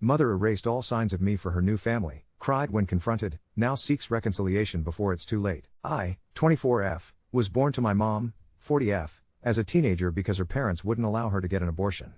Mother erased all signs of me for her new family, cried when confronted, now seeks reconciliation before it's too late. I, 24F, was born to my mom, 40F, as a teenager because her parents wouldn't allow her to get an abortion.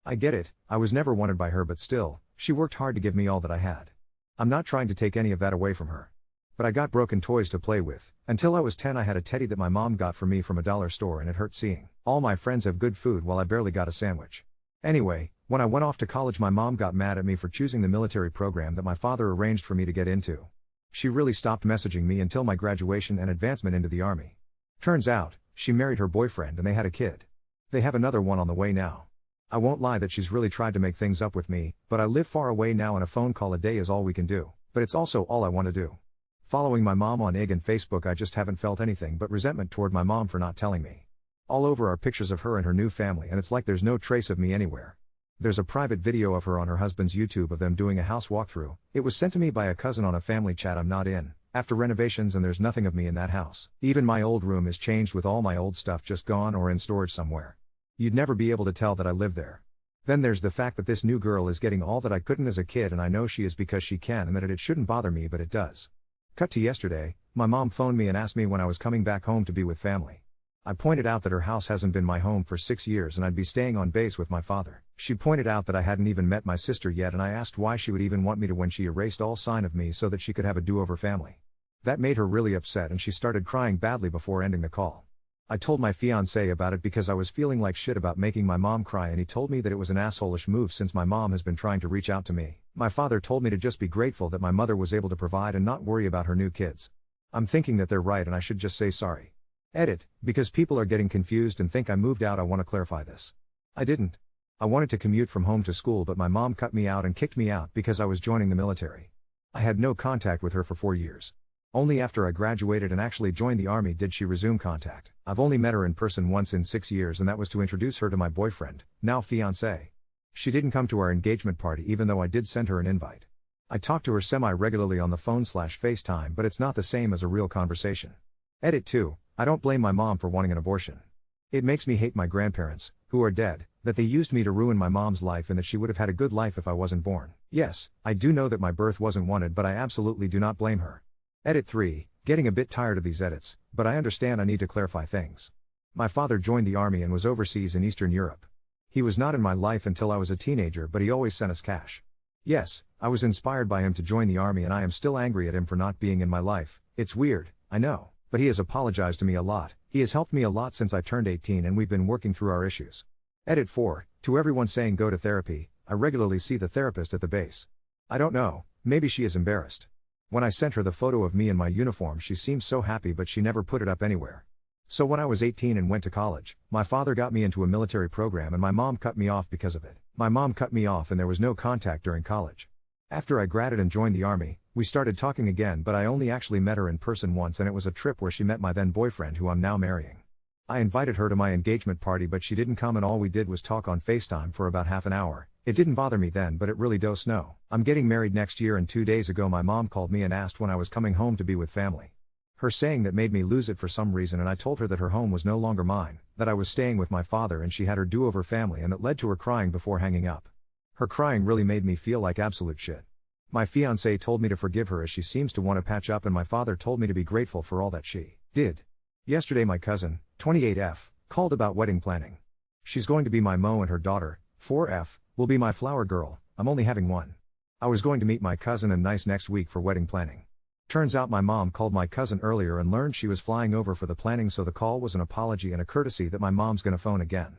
I get it, I was never wanted by her, but still, she worked hard to give me all that I had. I'm not trying to take any of that away from her. But I got broken toys to play with. Until I was 10 I had a teddy that my mom got for me from a dollar store, and it hurt seeing all my friends have good food while I barely got a sandwich. Anyway, when I went off to college my mom got mad at me for choosing the military program that my father arranged for me to get into. She really stopped messaging me until my graduation and advancement into the army. Turns out, she married her boyfriend and they had a kid. They have another one on the way now. I won't lie that she's really tried to make things up with me, but I live far away now and a phone call a day is all we can do, but it's also all I want to do. Following my mom on IG and Facebook, I just haven't felt anything but resentment toward my mom for not telling me. All over are pictures of her and her new family, and it's like there's no trace of me anywhere. There's a private video of her on her husband's YouTube of them doing a house walkthrough. It was sent to me by a cousin on a family chat I'm not in, after renovations, and there's nothing of me in that house. Even my old room is changed with all my old stuff just gone or in storage somewhere. You'd never be able to tell that I live there. Then there's the fact that this new girl is getting all that I couldn't as a kid, and I know she is because she can, and that it shouldn't bother me, but it does. Cut to yesterday, my mom phoned me and asked me when I was coming back home to be with family. I pointed out that her house hasn't been my home for 6 years and I'd be staying on base with my father. She pointed out that I hadn't even met my sister yet, and I asked why she would even want me to when she erased all sign of me so that she could have a do-over family. That made her really upset and she started crying badly before ending the call. I told my fiancé about it because I was feeling like shit about making my mom cry, and he told me that it was an asshole-ish move since my mom has been trying to reach out to me. My father told me to just be grateful that my mother was able to provide and not worry about her new kids. I'm thinking that they're right and I should just say sorry. Edit, because people are getting confused and think I moved out. I want to clarify this. I didn't. I wanted to commute from home to school, but my mom cut me out and kicked me out because I was joining the military. I had no contact with her for 4 years. Only after I graduated and actually joined the army did she resume contact. I've only met her in person once in 6 years, and that was to introduce her to my boyfriend, now fiancé. She didn't come to our engagement party even though I did send her an invite. I talk to her semi-regularly on the phone/FaceTime, but it's not the same as a real conversation. Edit 2, I don't blame my mom for wanting an abortion. It makes me hate my grandparents, who are dead, that they used me to ruin my mom's life and that she would have had a good life if I wasn't born. Yes, I do know that my birth wasn't wanted, but I absolutely do not blame her. Edit 3, getting a bit tired of these edits, but I understand I need to clarify things. My father joined the army and was overseas in Eastern Europe. He was not in my life until I was a teenager, but he always sent us cash. Yes, I was inspired by him to join the army, and I am still angry at him for not being in my life. It's weird, I know, but he has apologized to me a lot. He has helped me a lot since I turned 18 and we've been working through our issues. Edit 4, to everyone saying go to therapy, I regularly see the therapist at the base. I don't know, maybe she is embarrassed. When I sent her the photo of me in my uniform she seemed so happy, but she never put it up anywhere. So when I was 18 and went to college, my father got me into a military program and my mom cut me off because of it. My mom cut me off and there was no contact during college. After I graduated and joined the army, we started talking again, but I only actually met her in person once, and it was a trip where she met my then boyfriend, who I'm now marrying. I invited her to my engagement party but she didn't come, and all we did was talk on FaceTime for about half an hour. It didn't bother me then, but it really does now. I'm getting married next year, and 2 days ago my mom called me and asked when I was coming home to be with family. Her saying that made me lose it for some reason, and I told her that her home was no longer mine, that I was staying with my father and she had her do-over family, and that led to her crying before hanging up. Her crying really made me feel like absolute shit. My fiancé told me to forgive her as she seems to want to patch up, and my father told me to be grateful for all that she did. Yesterday my cousin, 28F, called about wedding planning. She's going to be my Mo and her daughter, 4F, will be my flower girl. I'm only having one. I was going to meet my cousin and niece next week for wedding planning. Turns out my mom called my cousin earlier and learned she was flying over for the planning, so the call was an apology and a courtesy that my mom's gonna phone again.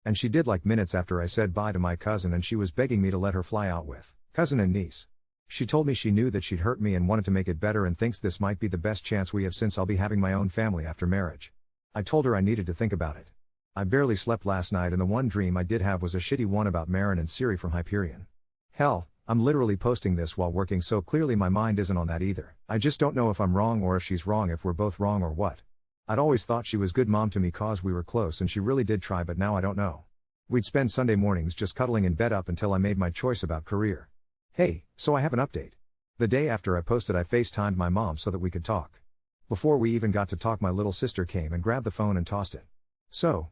And she did like minutes after I said bye to my cousin, and she was begging me to let her fly out with cousin and niece. She told me she knew that she'd hurt me and wanted to make it better and thinks this might be the best chance we have since I'll be having my own family after marriage. I told her I needed to think about it. I barely slept last night, and the one dream I did have was a shitty one about Marin and Siri from Hyperion. Hell, I'm literally posting this while working, so clearly my mind isn't on that either. I just don't know if I'm wrong or if she's wrong, if we're both wrong or what. I'd always thought she was good mom to me cause we were close and she really did try, but now I don't know. We'd spend Sunday mornings just cuddling in bed up until I made my choice about career. Hey, so I have an update. The day after I posted I FaceTimed my mom so that we could talk. Before we even got to talk my little sister came and grabbed the phone and tossed it. So,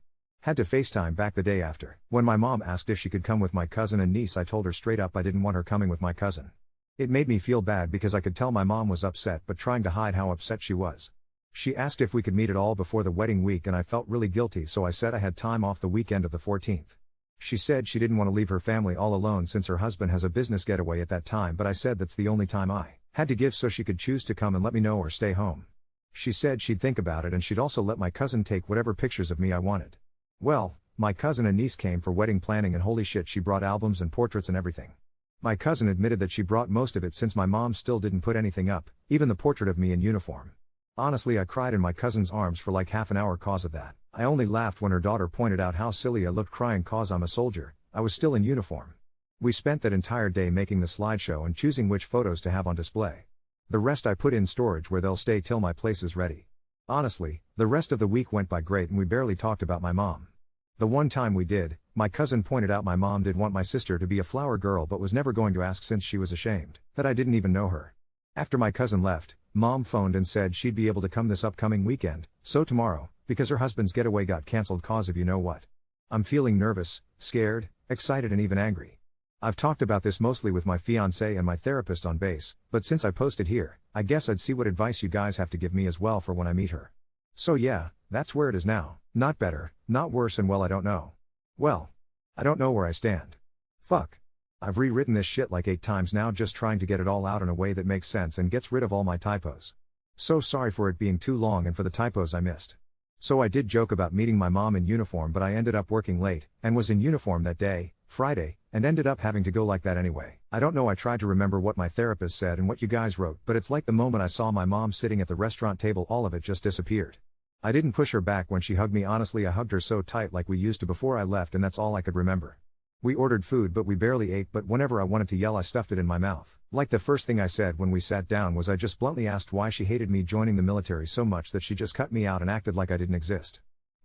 Had to FaceTime back the day after. When my mom asked if she could come with my cousin and niece, I told her straight up I didn't want her coming with my cousin. It made me feel bad because I could tell my mom was upset but trying to hide how upset she was. She asked if we could meet at all before the wedding week and I felt really guilty, so I said I had time off the weekend of the 14th. She said she didn't want to leave her family all alone since her husband has a business getaway at that time, but I said that's the only time I had to give so she could choose to come and let me know or stay home. She said she'd think about it and she'd also let my cousin take whatever pictures of me I wanted. Well, my cousin and niece came for wedding planning and holy shit, she brought albums and portraits and everything. My cousin admitted that she brought most of it since my mom still didn't put anything up, even the portrait of me in uniform. Honestly, I cried in my cousin's arms for like half an hour cause of that. I only laughed when her daughter pointed out how silly I looked crying cause I'm a soldier, I was still in uniform. We spent that entire day making the slideshow and choosing which photos to have on display. The rest I put in storage where they'll stay till my place is ready. Honestly, the rest of the week went by great and we barely talked about my mom. The one time we did, my cousin pointed out my mom did want my sister to be a flower girl but was never going to ask since she was ashamed that I didn't even know her. After my cousin left, mom phoned and said she'd be able to come this upcoming weekend, so tomorrow, because her husband's getaway got cancelled cause of you know what. I'm feeling nervous, scared, excited and even angry. I've talked about this mostly with my fiancé and my therapist on base, but since I posted here, I guess I'd see what advice you guys have to give me as well for when I meet her. So yeah, that's where it is now. Not better, not worse, and well, I don't know. Well, I don't know where I stand. Fuck. I've rewritten this shit like 8 times now just trying to get it all out in a way that makes sense and gets rid of all my typos. So sorry for it being too long and for the typos I missed. So I did joke about meeting my mom in uniform, but I ended up working late, and was in uniform that day, Friday, and ended up having to go like that anyway. I don't know, I tried to remember what my therapist said and what you guys wrote, but it's like the moment I saw my mom sitting at the restaurant table all of it just disappeared. I didn't push her back when she hugged me, honestly I hugged her so tight like we used to before I left, and that's all I could remember. We ordered food but we barely ate, but whenever I wanted to yell I stuffed it in my mouth. Like the first thing I said when we sat down was I just bluntly asked why she hated me joining the military so much that she just cut me out and acted like I didn't exist.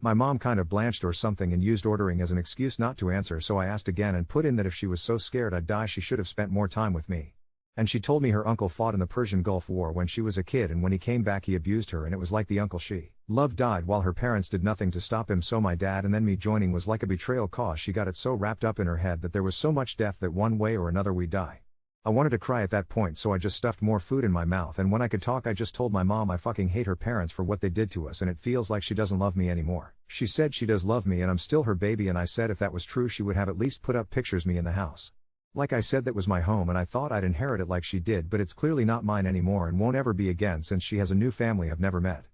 My mom kind of blanched or something and used ordering as an excuse not to answer, so I asked again and put in that if she was so scared I'd die she should have spent more time with me. And she told me her uncle fought in the Persian Gulf War when she was a kid, and when he came back he abused her, and it was like the uncle she loved died while her parents did nothing to stop him, so my dad and then me joining was like a betrayal cause she got it so wrapped up in her head that there was so much death that one way or another we'd die. I wanted to cry at that point, so I just stuffed more food in my mouth, and when I could talk I just told my mom I fucking hate her parents for what they did to us and it feels like she doesn't love me anymore. She said she does love me and I'm still her baby, and I said if that was true she would have at least put up pictures me in the house. Like I said, that was my home and I thought I'd inherit it like she did, but it's clearly not mine anymore and won't ever be again since she has a new family I've never met.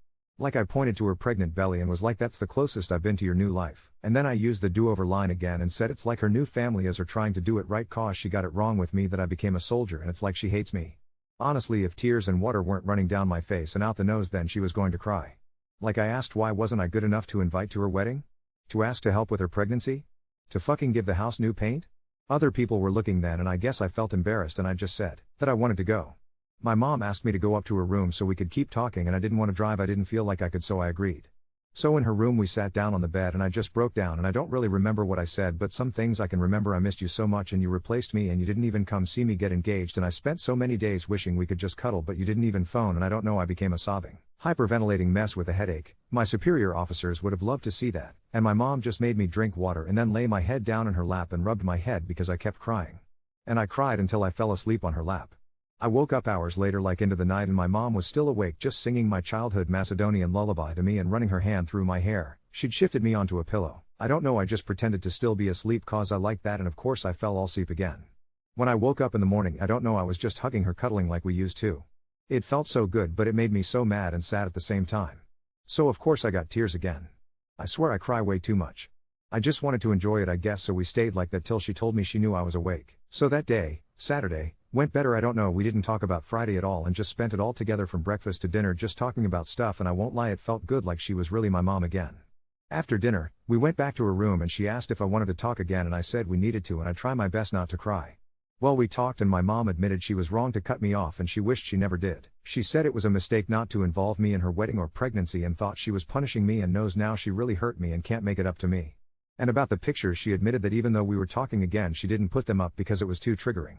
Like I pointed to her pregnant belly and was like, that's the closest I've been to your new life. And then I used the do-over line again and said it's like her new family is her trying to do it right cause she got it wrong with me that I became a soldier, and it's like she hates me. Honestly, if tears and water weren't running down my face and out the nose, then she was going to cry. Like I asked why wasn't I good enough to invite to her wedding? To ask to help with her pregnancy? To fucking give the house new paint? Other people were looking then and I guess I felt embarrassed and I just said that I wanted to go. My mom asked me to go up to her room so we could keep talking, and I didn't want to drive, I didn't feel like I could, so I agreed. So in her room we sat down on the bed and I just broke down, and I don't really remember what I said, but some things I can remember. I missed you so much and you replaced me and you didn't even come see me get engaged, and I spent so many days wishing we could just cuddle but you didn't even phone, and I don't know, I became a sobbing, hyperventilating mess with a headache. My superior officers would have loved to see that, and my mom just made me drink water and then lay my head down in her lap and rubbed my head because I kept crying. And I cried until I fell asleep on her lap. I woke up hours later like into the night and my mom was still awake just singing my childhood Macedonian lullaby to me and running her hand through my hair. She'd shifted me onto a pillow. I don't know, I just pretended to still be asleep cause I liked that, and of course I fell all asleep again. When I woke up in the morning, I don't know, I was just hugging her, cuddling like we used to. It felt so good, but it made me so mad and sad at the same time. So of course I got tears again. I swear I cry way too much. I just wanted to enjoy it I guess, so we stayed like that till she told me she knew I was awake. So that day, Saturday, went better. I don't know, we didn't talk about Friday at all and just spent it all together from breakfast to dinner just talking about stuff, and I won't lie, it felt good, like she was really my mom again. After dinner, we went back to her room and she asked if I wanted to talk again, and I said we needed to and I'd try my best not to cry. Well, we talked and my mom admitted she was wrong to cut me off and she wished she never did. She said it was a mistake not to involve me in her wedding or pregnancy and thought she was punishing me, and knows now she really hurt me and can't make it up to me. And about the pictures, she admitted that even though we were talking again she didn't put them up because it was too triggering.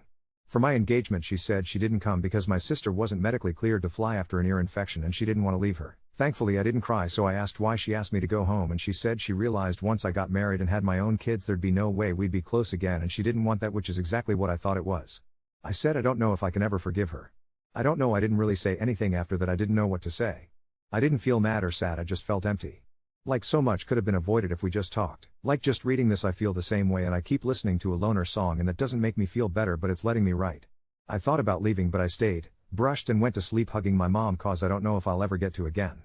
For my engagement she said she didn't come because my sister wasn't medically cleared to fly after an ear infection and she didn't want to leave her Thankfully I didn't cry, so I asked why she asked me to go home, and she said she realized once I got married and had my own kids there'd be no way we'd be close again, and she didn't want that, which is exactly what I thought it was. I said I don't know if I can ever forgive her. I don't know, I didn't really say anything after that. I didn't know what to say. I didn't feel mad or sad, I just felt empty. Like so much could have been avoided if we just talked. Like just reading this I feel the same way, and I keep listening to a loner song and that doesn't make me feel better, but it's letting me write. I thought about leaving but I stayed, brushed and went to sleep hugging my mom cause I don't know if I'll ever get to again.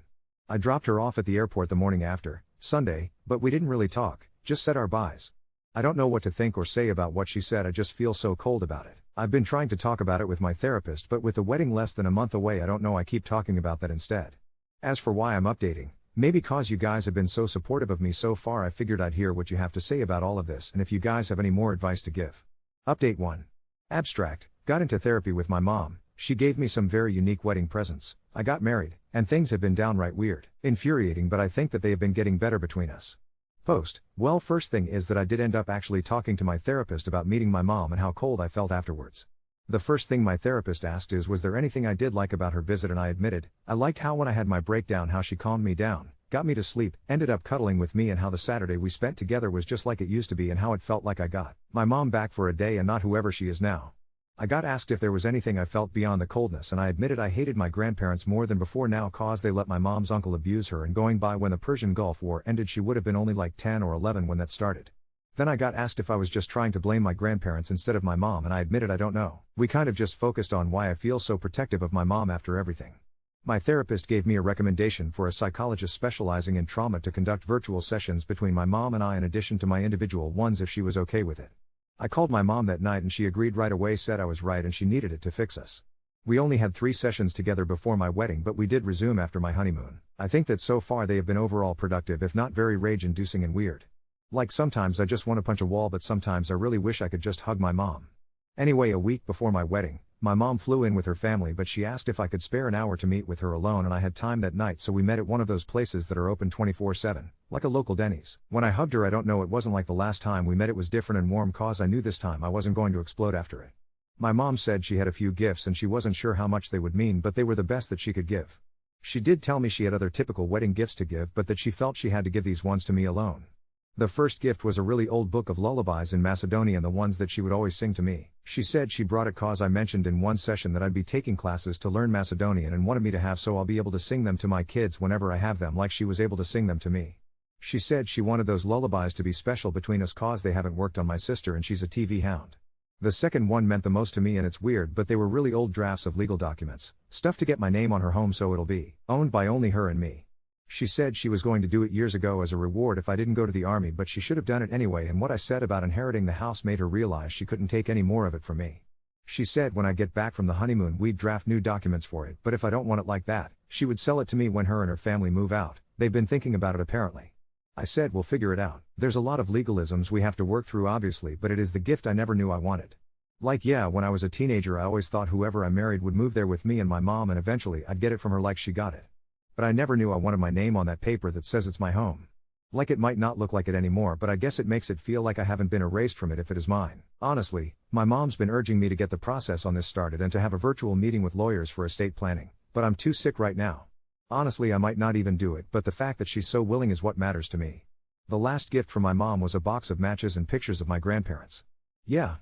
I dropped her off at the airport the morning after, Sunday, but we didn't really talk, just said our byes. I don't know what to think or say about what she said, I just feel so cold about it. I've been trying to talk about it with my therapist, but with the wedding less than a month away I don't know, I keep talking about that instead. As for why I'm updating, maybe cause you guys have been so supportive of me so far, I figured I'd hear what you have to say about all of this and if you guys have any more advice to give. Update 1. Abstract, got into therapy with my mom. She gave me some very unique wedding presents. I got married, and things have been downright weird. Infuriating, but I think that they have been getting better between us. Post. Well, first thing is that I did end up actually talking to my therapist about meeting my mom and how cold I felt afterwards. The first thing my therapist asked is was there anything I did like about her visit, and I admitted, I liked how when I had my breakdown how she calmed me down, got me to sleep, ended up cuddling with me, and how the Saturday we spent together was just like it used to be, and how it felt like I got my mom back for a day and not whoever she is now. I got asked if there was anything I felt beyond the coldness, and I admitted I hated my grandparents more than before now cause they let my mom's uncle abuse her, and going by when the Persian Gulf War ended she would have been only like 10 or 11 when that started. Then I got asked if I was just trying to blame my grandparents instead of my mom, and I admitted I don't know. We kind of just focused on why I feel so protective of my mom after everything. My therapist gave me a recommendation for a psychologist specializing in trauma to conduct virtual sessions between my mom and I in addition to my individual ones if she was okay with it. I called my mom that night and she agreed right away, said I was right and she needed it to fix us. We only had 3 sessions together before my wedding, but we did resume after my honeymoon. I think that so far they have been overall productive, if not very rage-inducing and weird. Like sometimes I just want to punch a wall, but sometimes I really wish I could just hug my mom. Anyway, a week before my wedding, my mom flew in with her family, but she asked if I could spare an hour to meet with her alone, and I had time that night, so we met at one of those places that are open 24/7, like a local Denny's. When I hugged her, I don't know, it wasn't like the last time we met, it was different and warm cause I knew this time I wasn't going to explode after it. My mom said she had a few gifts and she wasn't sure how much they would mean, but they were the best that she could give. She did tell me she had other typical wedding gifts to give, but that she felt she had to give these ones to me alone. The first gift was a really old book of lullabies in Macedonian, the ones that she would always sing to me. She said she brought it cause I mentioned in one session that I'd be taking classes to learn Macedonian and wanted me to have, so I'll be able to sing them to my kids whenever I have them, like she was able to sing them to me. She said she wanted those lullabies to be special between us cause they haven't worked on my sister and she's a TV hound. The second one meant the most to me, and it's weird, but they were really old drafts of legal documents, stuff to get my name on her home so it'll be owned by only her and me. She said she was going to do it years ago as a reward if I didn't go to the army, but she should have done it anyway, and what I said about inheriting the house made her realize she couldn't take any more of it from me. She said when I get back from the honeymoon we'd draft new documents for it, but if I don't want it like that, she would sell it to me when her and her family move out. They've been thinking about it apparently. I said we'll figure it out. There's a lot of legalisms we have to work through obviously, but it is the gift I never knew I wanted. Like yeah, when I was a teenager I always thought whoever I married would move there with me and my mom, and eventually I'd get it from her like she got it. But I never knew I wanted my name on that paper that says it's my home. Like it might not look like it anymore, but I guess it makes it feel like I haven't been erased from it if it is mine. Honestly, my mom's been urging me to get the process on this started and to have a virtual meeting with lawyers for estate planning, but I'm too sick right now. Honestly, I might not even do it, but the fact that she's so willing is what matters to me. The last gift from my mom was a box of matches and pictures of my grandparents. Yeah.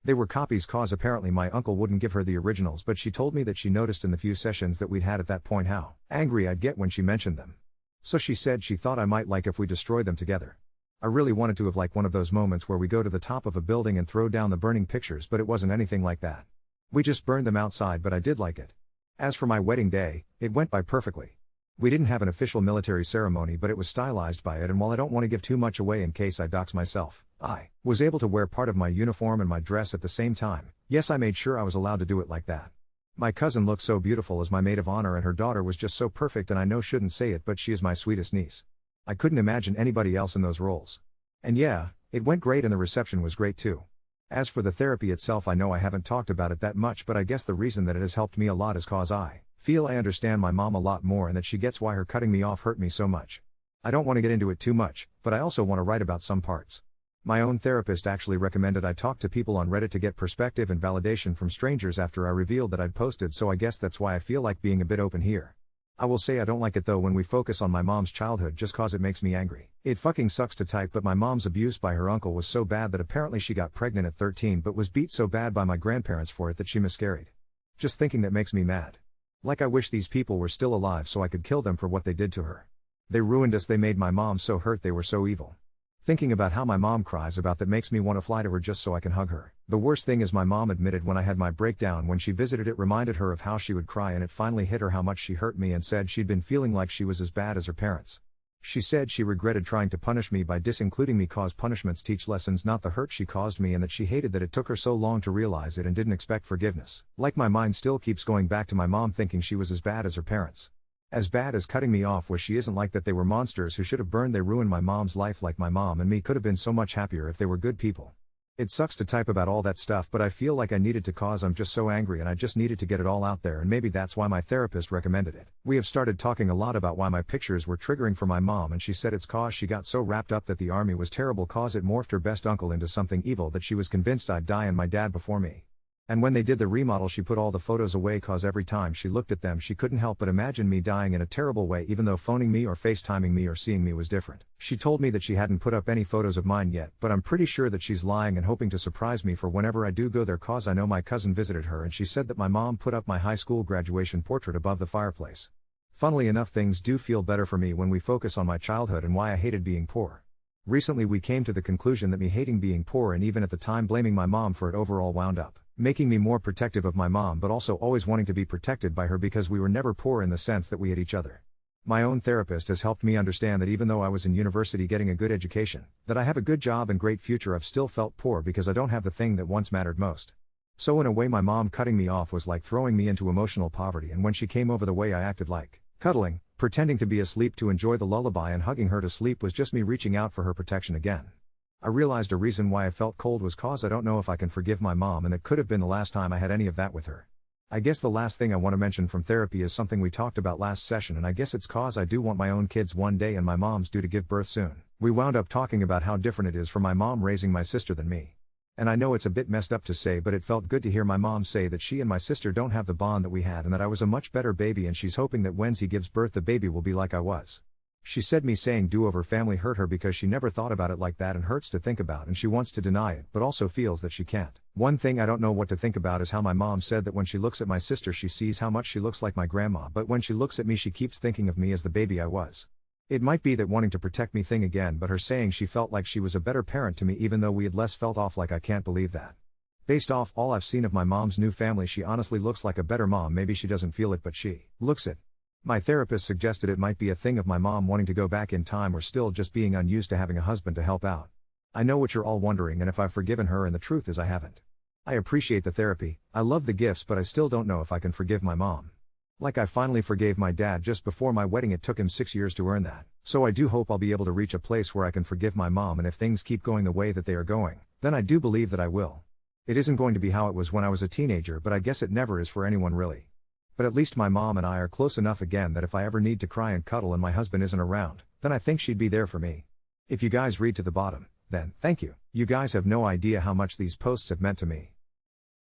They were copies cause apparently my uncle wouldn't give her the originals, but she told me that she noticed in the few sessions that we'd had at that point how angry I'd get when she mentioned them. So she said she thought I might like if we destroyed them together. I really wanted to have like one of those moments where we go to the top of a building and throw down the burning pictures, but it wasn't anything like that. We just burned them outside, but I did like it. As for my wedding day, it went by perfectly. We didn't have an official military ceremony, but it was stylized by it, and while I don't want to give too much away in case I dox myself, I was able to wear part of my uniform and my dress at the same time. Yes, I made sure I was allowed to do it like that. My cousin looked so beautiful as my maid of honor, and her daughter was just so perfect, and I know shouldn't say it, but she is my sweetest niece. I couldn't imagine anybody else in those roles. And yeah, it went great and the reception was great too. As for the therapy itself, I know I haven't talked about it that much, but I guess the reason that it has helped me a lot is cause I feel I understand my mom a lot more and that she gets why her cutting me off hurt me so much. I don't want to get into it too much, but I also want to write about some parts. My own therapist actually recommended I talk to people on Reddit to get perspective and validation from strangers after I revealed that I'd posted, so I guess that's why I feel like being a bit open here. I will say I don't like it though when we focus on my mom's childhood just cause it makes me angry. It fucking sucks to type, but my mom's abuse by her uncle was so bad that apparently she got pregnant at 13 but was beat so bad by my grandparents for it that she miscarried. Just thinking that makes me mad. Like I wish these people were still alive so I could kill them for what they did to her. They ruined us, they made my mom so hurt, they were so evil. Thinking about how my mom cries about that makes me want to fly to her just so I can hug her. The worst thing is my mom admitted when I had my breakdown when she visited, it reminded her of how she would cry, and it finally hit her how much she hurt me and said she'd been feeling like she was as bad as her parents. She said she regretted trying to punish me by disincluding me cause punishments teach lessons, not the hurt she caused me, and that she hated that it took her so long to realize it and didn't expect forgiveness. Like my mind still keeps going back to my mom thinking she was as bad as her parents. As bad as cutting me off was she isn't like that, they were monsters who should have burned. They ruined my mom's life. Like my mom and me could have been so much happier if they were good people. It sucks to type about all that stuff, but I feel like I needed to cause I'm just so angry and I just needed to get it all out there, and maybe that's why my therapist recommended it. We have started talking a lot about why my pictures were triggering for my mom, and she said it's cause she got so wrapped up that the army was terrible, cause it morphed her best uncle into something evil, that she was convinced I'd die and my dad before me. And when they did the remodel she put all the photos away cause every time she looked at them she couldn't help but imagine me dying in a terrible way, even though phoning me or FaceTiming me or seeing me was different. She told me that she hadn't put up any photos of mine yet, but I'm pretty sure that she's lying and hoping to surprise me for whenever I do go there, cause I know my cousin visited her and she said that my mom put up my high school graduation portrait above the fireplace. Funnily enough, things do feel better for me when we focus on my childhood and why I hated being poor. Recently we came to the conclusion that me hating being poor and even at the time blaming my mom for it overall wound up making me more protective of my mom, but also always wanting to be protected by her because we were never poor in the sense that we had each other. My own therapist has helped me understand that even though I was in university getting a good education, that I have a good job and great future, I've still felt poor because I don't have the thing that once mattered most. So in a way my mom cutting me off was like throwing me into emotional poverty, and when she came over the way I acted like cuddling, pretending to be asleep to enjoy the lullaby, and hugging her to sleep was just me reaching out for her protection again. I realized a reason why I felt cold was cause I don't know if I can forgive my mom, and it could have been the last time I had any of that with her. I guess the last thing I want to mention from therapy is something we talked about last session, and I guess it's cause I do want my own kids one day and my mom's due to give birth soon. We wound up talking about how different it is for my mom raising my sister than me. And I know it's a bit messed up to say, but it felt good to hear my mom say that she and my sister don't have the bond that we had and that I was a much better baby, and she's hoping that when he gives birth the baby will be like I was. She said me saying do-over family hurt her because she never thought about it like that and hurts to think about, and she wants to deny it but also feels that she can't. One thing I don't know what to think about is how my mom said that when she looks at my sister she sees how much she looks like my grandma, but when she looks at me she keeps thinking of me as the baby I was. It might be that wanting to protect me thing again, but her saying she felt like she was a better parent to me even though we had less felt off. Like I can't believe that. Based off all I've seen of my mom's new family she honestly looks like a better mom. Maybe she doesn't feel it but she looks it. My therapist suggested it might be a thing of my mom wanting to go back in time or still just being unused to having a husband to help out. I know what you're all wondering and if I've forgiven her, and the truth is I haven't. I appreciate the therapy, I love the gifts, but I still don't know if I can forgive my mom. Like I finally forgave my dad just before my wedding, it took him 6 years to earn that. So I do hope I'll be able to reach a place where I can forgive my mom, and if things keep going the way that they are going, then I do believe that I will. It isn't going to be how it was when I was a teenager, but I guess it never is for anyone really. But at least my mom and I are close enough again that if I ever need to cry and cuddle and my husband isn't around, then I think she'd be there for me. If you guys read to the bottom, then thank you. You guys have no idea how much these posts have meant to me.